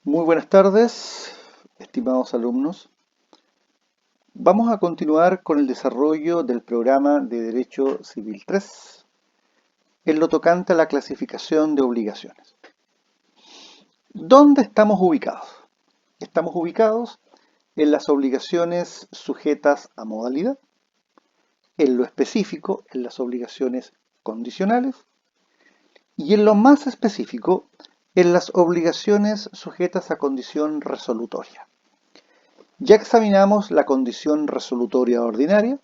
Muy buenas tardes, estimados alumnos. Vamos a continuar con el desarrollo del programa de Derecho Civil 3 en lo tocante a la clasificación de obligaciones. ¿Dónde estamos ubicados? Estamos ubicados en las obligaciones sujetas a modalidad, en lo específico, en las obligaciones condicionales y en lo más específico, en las obligaciones sujetas a condición resolutoria. Ya examinamos la condición resolutoria ordinaria,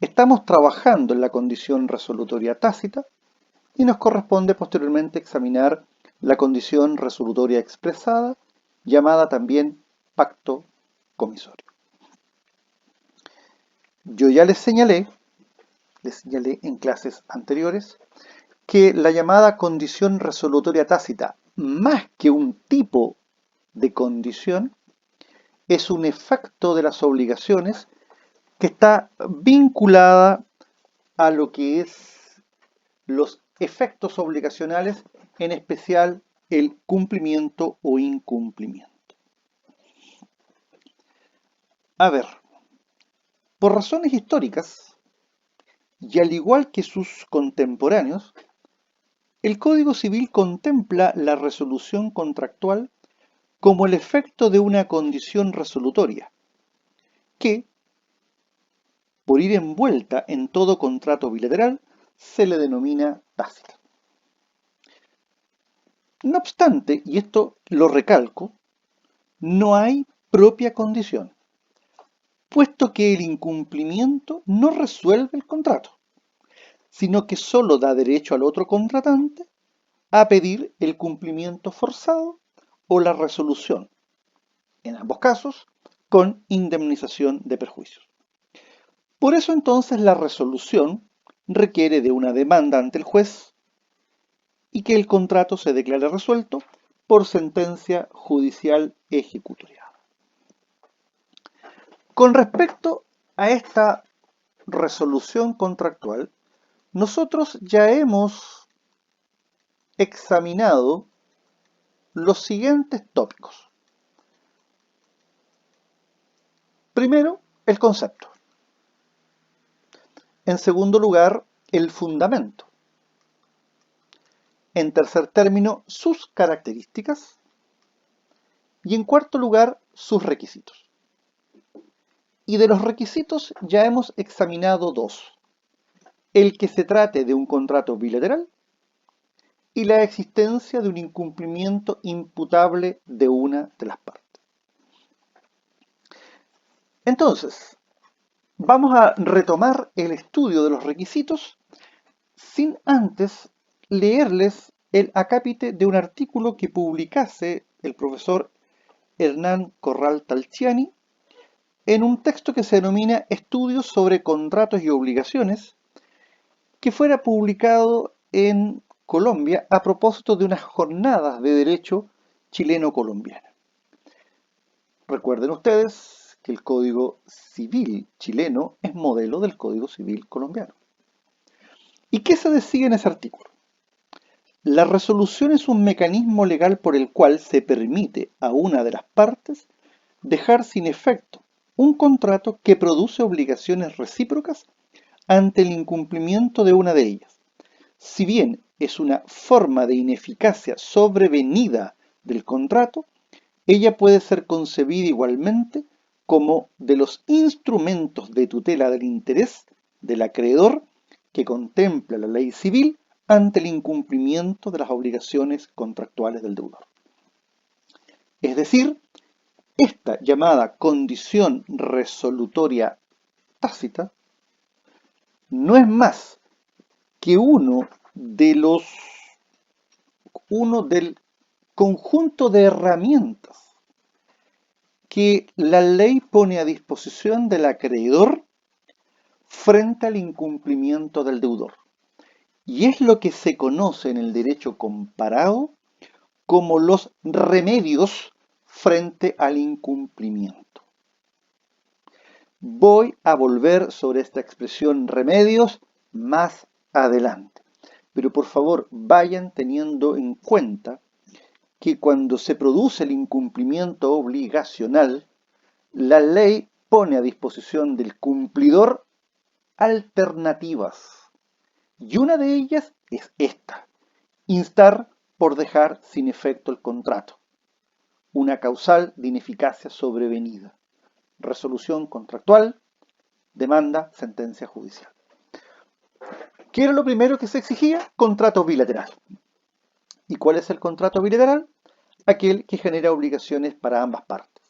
estamos trabajando en la condición resolutoria tácita y nos corresponde posteriormente examinar la condición resolutoria expresada, llamada también pacto comisorio. Yo ya les señalé en clases anteriores, que la llamada condición resolutoria tácita, más que un tipo de condición, es un efecto de las obligaciones que está vinculada a lo que es los efectos obligacionales, en especial el cumplimiento o incumplimiento. A ver, por razones históricas, y al igual que sus contemporáneos, el Código Civil contempla la resolución contractual como el efecto de una condición resolutoria, que, por ir envuelta en todo contrato bilateral, se le denomina tácita. No obstante, y esto lo recalco, no hay propia condición, puesto que el incumplimiento no resuelve el contrato, sino que solo da derecho al otro contratante a pedir el cumplimiento forzado o la resolución, en ambos casos, con indemnización de perjuicios. Por eso entonces la resolución requiere de una demanda ante el juez y que el contrato se declare resuelto por sentencia judicial ejecutoriada. Con respecto a esta resolución contractual, nosotros ya hemos examinado los siguientes tópicos. Primero, el concepto. En segundo lugar, el fundamento. En tercer término, sus características. Y en cuarto lugar, sus requisitos. Y de los requisitos ya hemos examinado dos. El que se trate de un contrato bilateral y la existencia de un incumplimiento imputable de una de las partes. Entonces, vamos a retomar el estudio de los requisitos sin antes leerles el acápite de un artículo que publicase el profesor Hernán Corral Talchiani en un texto que se denomina Estudios sobre contratos y obligaciones, que fuera publicado en Colombia a propósito de unas jornadas de derecho chileno-colombiana. Recuerden ustedes que el Código Civil chileno es modelo del Código Civil colombiano. ¿Y qué se decía en ese artículo? La resolución es un mecanismo legal por el cual se permite a una de las partes dejar sin efecto un contrato que produce obligaciones recíprocas ante el incumplimiento de una de ellas. Si bien es una forma de ineficacia sobrevenida del contrato, ella puede ser concebida igualmente como de los instrumentos de tutela del interés del acreedor que contempla la ley civil ante el incumplimiento de las obligaciones contractuales del deudor. Es decir, esta llamada condición resolutoria tácita no es más que uno del conjunto de herramientas que la ley pone a disposición del acreedor frente al incumplimiento del deudor. Y es lo que se conoce en el derecho comparado como los remedios frente al incumplimiento. Voy a volver sobre esta expresión remedios más adelante. Pero por favor vayan teniendo en cuenta que cuando se produce el incumplimiento obligacional, la ley pone a disposición del cumplidor alternativas. Y una de ellas es esta: instar por dejar sin efecto el contrato. Una causal de ineficacia sobrevenida. Resolución contractual, demanda, sentencia judicial. ¿Qué era lo primero que se exigía? Contrato bilateral. ¿Y cuál es el contrato bilateral? Aquel que genera obligaciones para ambas partes.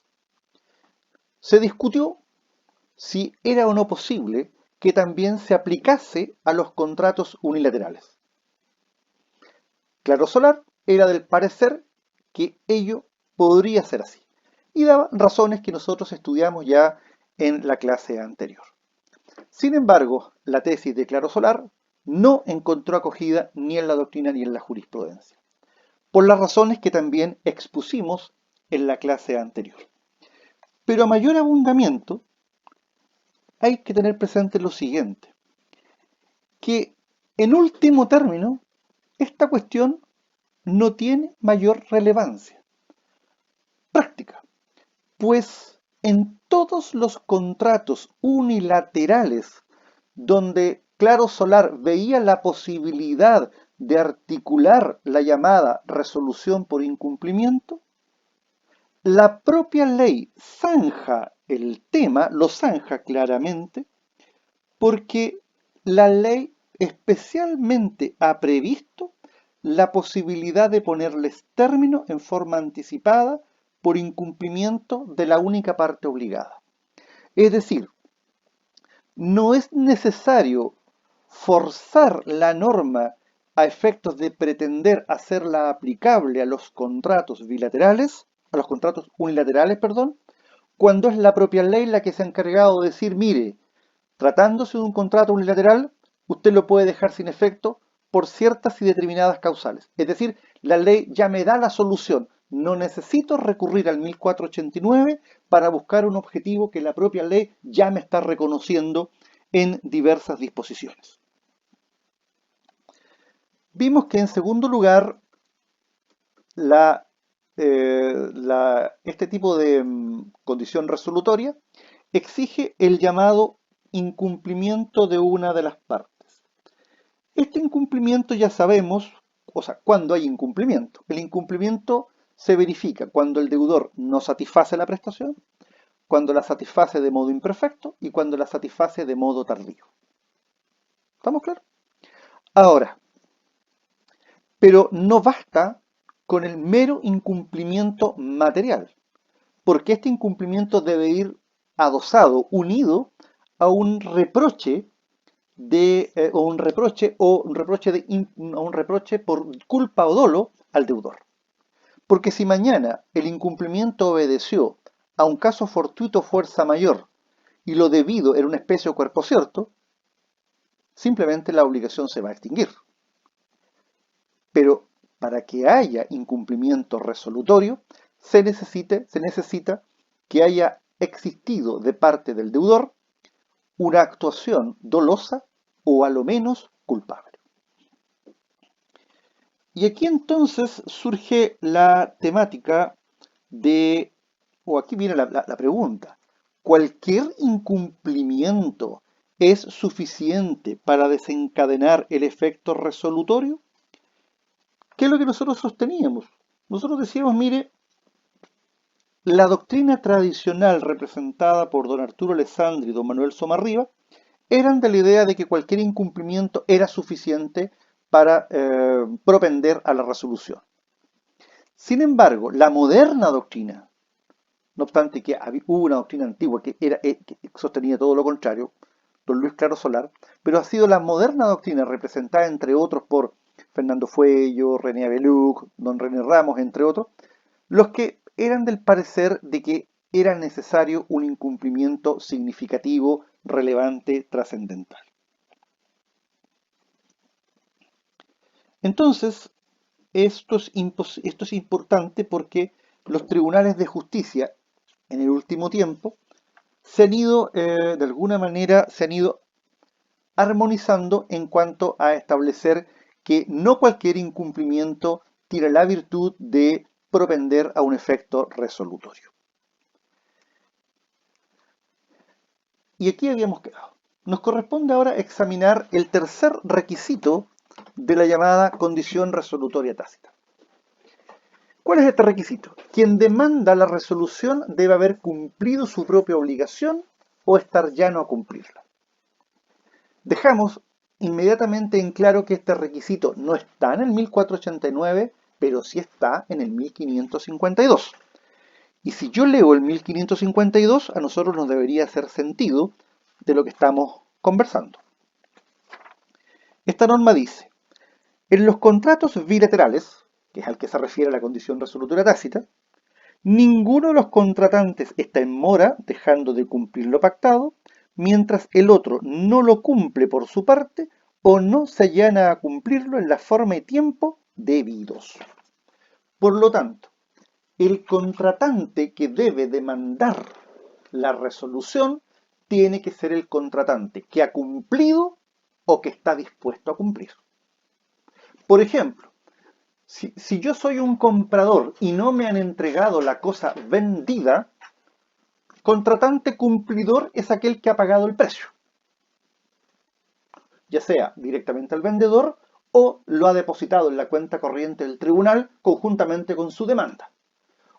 Se discutió si era o no posible que también se aplicase a los contratos unilaterales. Claro Solar era del parecer que ello podría ser así, y daba razones que nosotros estudiamos ya en la clase anterior. Sin embargo, la tesis de Claro Solar no encontró acogida ni en la doctrina ni en la jurisprudencia, por las razones que también expusimos en la clase anterior. Pero a mayor abundamiento, hay que tener presente lo siguiente, que en último término, esta cuestión no tiene mayor relevancia práctica, pues en todos los contratos unilaterales donde Claro Solar veía la posibilidad de articular la llamada resolución por incumplimiento, la propia ley zanja el tema, lo zanja claramente, porque la ley especialmente ha previsto la posibilidad de ponerles término en forma anticipada por incumplimiento de la única parte obligada. Es decir, no es necesario forzar la norma a efectos de pretender hacerla aplicable a los contratos bilaterales, a los contratos unilaterales, perdón, cuando es la propia ley la que se ha encargado de decir, mire, tratándose de un contrato unilateral, usted lo puede dejar sin efecto por ciertas y determinadas causales. Es decir, la ley ya me da la solución. No necesito recurrir al 1489 para buscar un objetivo que la propia ley ya me está reconociendo en diversas disposiciones. Vimos que en segundo lugar, este tipo de condición resolutoria exige el llamado incumplimiento de una de las partes. Este incumplimiento ya sabemos, o sea, cuando hay incumplimiento. El incumplimiento se verifica cuando el deudor no satisface la prestación, cuando la satisface de modo imperfecto y cuando la satisface de modo tardío. ¿Estamos claros? Ahora, pero no basta con el mero incumplimiento material, porque este incumplimiento debe ir adosado, unido a un reproche a un reproche por culpa o dolo al deudor. Porque si mañana el incumplimiento obedeció a un caso fortuito fuerza mayor y lo debido era una especie o cuerpo cierto, simplemente la obligación se va a extinguir. Pero para que haya incumplimiento resolutorio, se necesita que haya existido de parte del deudor una actuación dolosa o a lo menos culpable. Y aquí entonces surge la temática o aquí viene la pregunta, ¿cualquier incumplimiento es suficiente para desencadenar el efecto resolutorio? ¿Qué es lo que nosotros sosteníamos? Nosotros decíamos, mire, la doctrina tradicional representada por don Arturo Alessandri y don Manuel Somarriba eran de la idea de que cualquier incumplimiento era suficiente para propender a la resolución. Sin embargo, la moderna doctrina, no obstante que hubo una doctrina antigua que sostenía todo lo contrario, don Luis Claro Solar, pero ha sido la moderna doctrina representada entre otros por Fernando Fuello, René Abeluc, don René Ramos, entre otros, los que eran del parecer de que era necesario un incumplimiento significativo, relevante, trascendental. Entonces, esto es importante porque los tribunales de justicia en el último tiempo se han ido, de alguna manera, se han ido armonizando en cuanto a establecer que no cualquier incumplimiento tiene la virtud de propender a un efecto resolutorio. Y aquí habíamos quedado. Nos corresponde ahora examinar el tercer requisito de la llamada condición resolutoria tácita. ¿Cuál es este requisito? Quien demanda la resolución debe haber cumplido su propia obligación o estar llano a cumplirla. Dejamos inmediatamente en claro que este requisito no está en el 1489, pero sí está en el 1552. Y si yo leo el 1552, a nosotros nos debería hacer sentido de lo que estamos conversando. Esta norma dice: en los contratos bilaterales, que es al que se refiere la condición resolutoria tácita, ninguno de los contratantes está en mora dejando de cumplir lo pactado, mientras el otro no lo cumple por su parte o no se allana a cumplirlo en la forma y tiempo debidos. Por lo tanto, el contratante que debe demandar la resolución tiene que ser el contratante que ha cumplido o que está dispuesto a cumplir. Por ejemplo, si yo soy un comprador y no me han entregado la cosa vendida, contratante cumplidor es aquel que ha pagado el precio, ya sea directamente al vendedor o lo ha depositado en la cuenta corriente del tribunal conjuntamente con su demanda,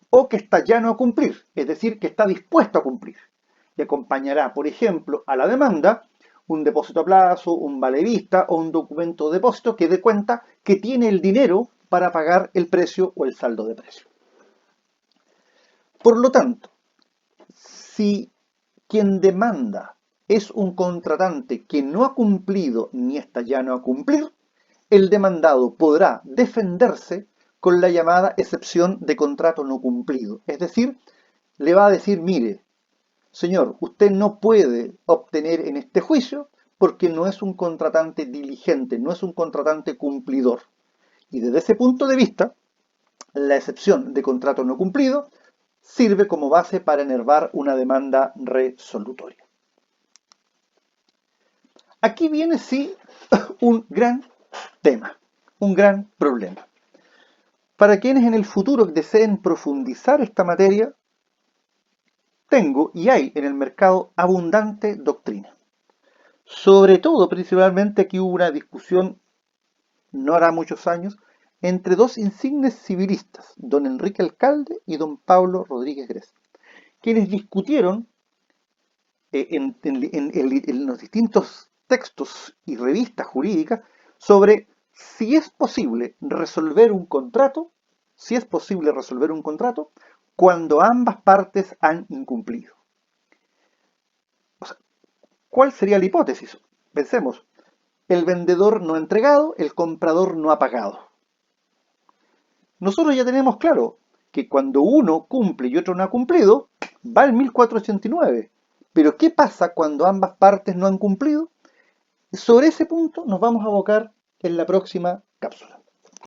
o que está llano a cumplir, es decir, que está dispuesto a cumplir, y acompañará, por ejemplo, a la demanda un depósito a plazo, un vale vista o un documento de depósito que dé cuenta que tiene el dinero para pagar el precio o el saldo de precio. Por lo tanto, si quien demanda es un contratante que no ha cumplido ni está llano a cumplir, el demandado podrá defenderse con la llamada excepción de contrato no cumplido. Es decir, le va a decir: mire, señor, usted no puede obtener en este juicio porque no es un contratante diligente, no es un contratante cumplidor. Y desde ese punto de vista, la excepción de contrato no cumplido sirve como base para enervar una demanda resolutoria. Aquí viene, sí, un gran tema, un gran problema. Para quienes en el futuro deseen profundizar esta materia, tengo y hay en el mercado abundante doctrina. Sobre todo, principalmente, aquí hubo una discusión, no hará muchos años, entre dos insignes civilistas, don Enrique Alcalde y don Pablo Rodríguez Gres, quienes discutieron en los distintos textos y revistas jurídicas sobre si es posible resolver un contrato, cuando ambas partes han incumplido. O sea, ¿cuál sería la hipótesis? Pensemos, el vendedor no ha entregado, el comprador no ha pagado. Nosotros ya tenemos claro que cuando uno cumple y otro no ha cumplido, va el 1489. Pero ¿qué pasa cuando ambas partes no han cumplido? Sobre ese punto nos vamos a abocar en la próxima cápsula.